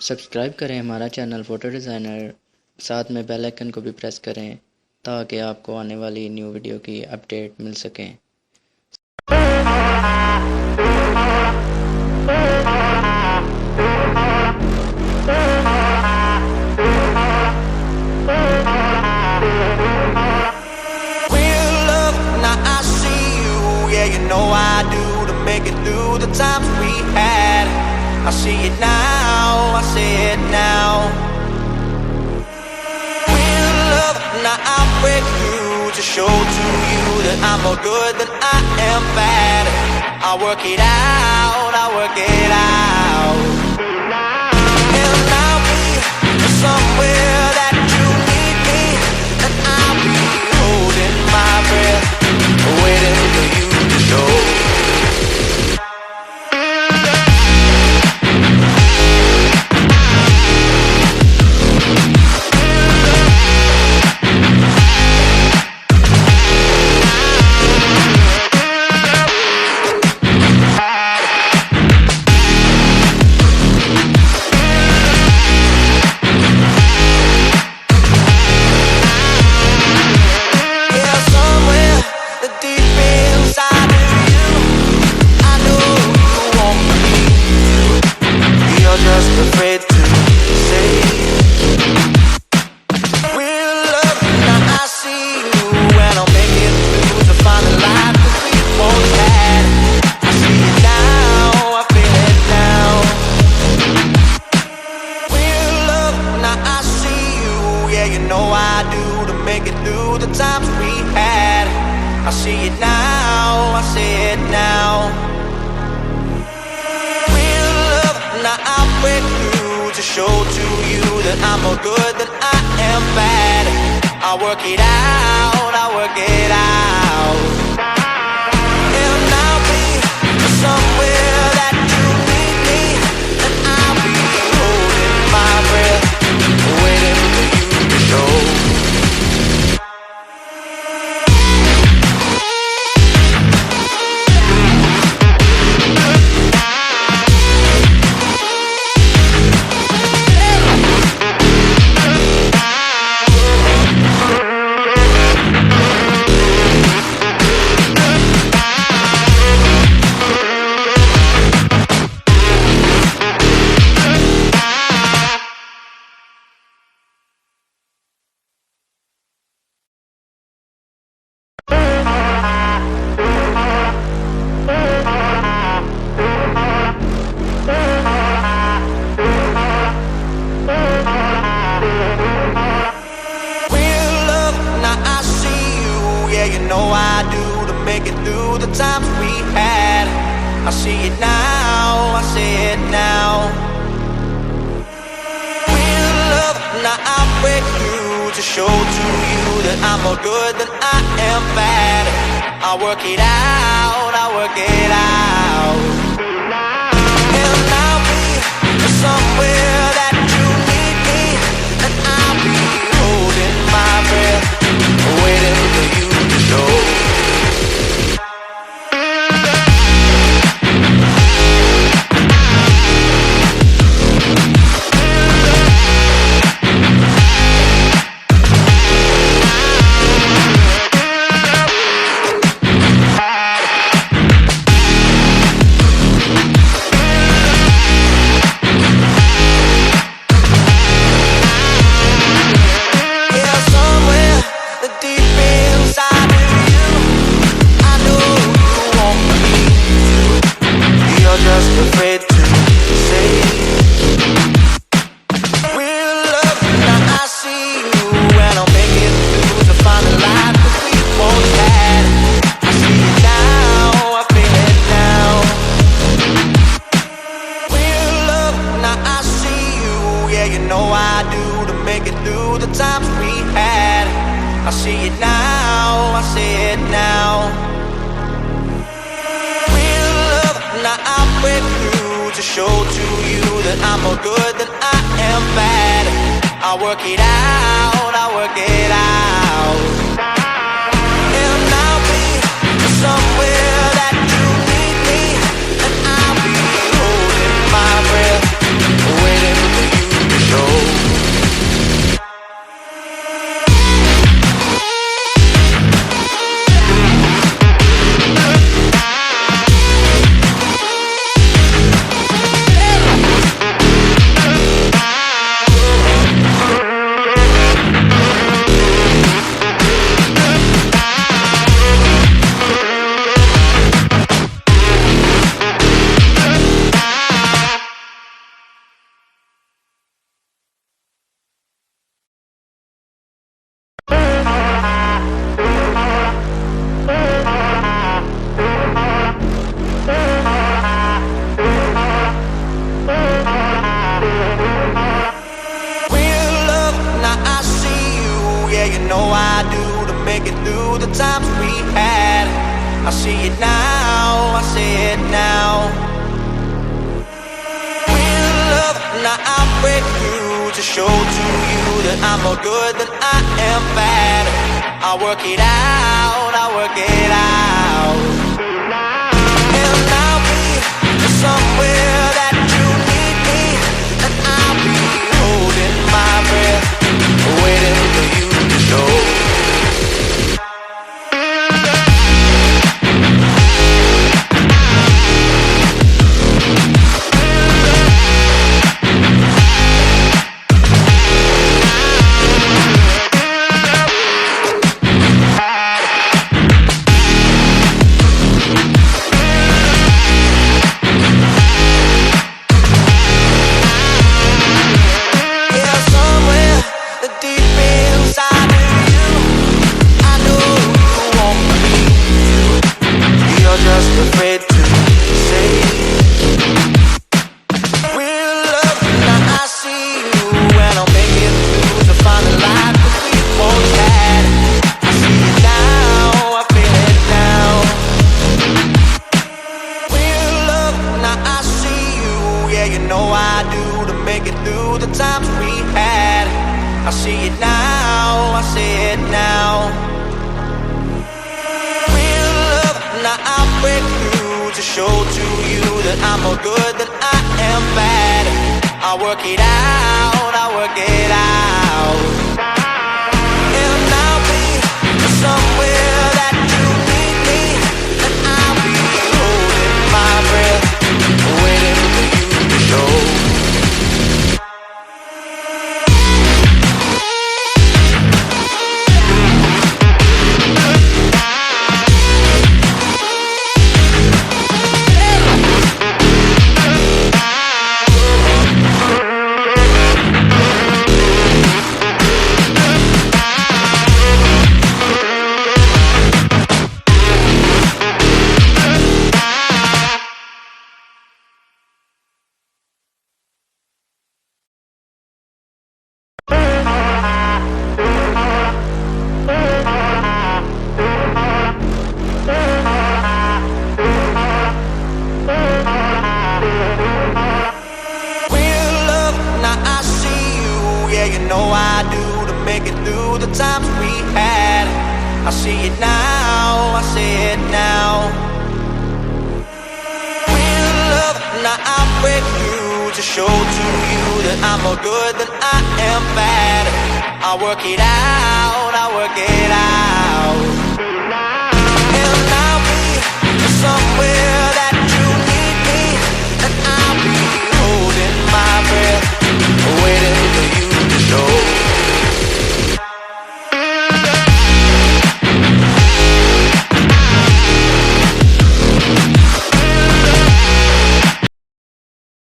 Subscribe करें हमारा channel photo designer, साथ में बेल आइकन को भी प्रेस करें ताकि आपको आने वाली न्यू वीडियो की अपडेट मिल सकें। You know I do to make it through the times we had. I see it now, I see it now. Real love, now I break through to show to you that I'm more good than I am bad. I work it out, I work it out. And I'll be somewhere that you need me, and I'll be holding my breath, waiting for you to show. I see it now, I see it now. Real love, now I break through to show to you that I'm more good than I am bad. I work it out, I work it out. And I'll be somewhere that you need me, and I'll be holding my breath, waiting for you to show. You know I do to make it through the times we had. I see it now, I see it now. Real love, now I break through to show to you that I'm more good than I am bad. I work it out, I work it out. And I'll be somewhere that you need me, and I'll be holding my breath, waiting for you to show. I see it now, I see it now. Real love, now I break through to show to you that I'm more good than I am bad. I work it out, I work it out. And I'll be somewhere that you need me, and I'll be holding my breath, waiting for you. through the times we had. I see it now, I see it now. Real love, now I break through to show to you that I'm more good than I am bad. I work it out, I work it out. And I'll be somewhere that you need me, and I'll be holding my breath, waiting for you to show. I see it now, I see it now. Real love, now I break through to show to you that I'm more good than I am bad. I work it out, I work it out. And I'll be somewhere that you need me, and I'll be holding my breath, waiting for you to show. Times we had, I see it now, I see it now. Real love, now I break through to show to you that I'm more good than I am bad. I work it out, I work it out. And I'll be somewhere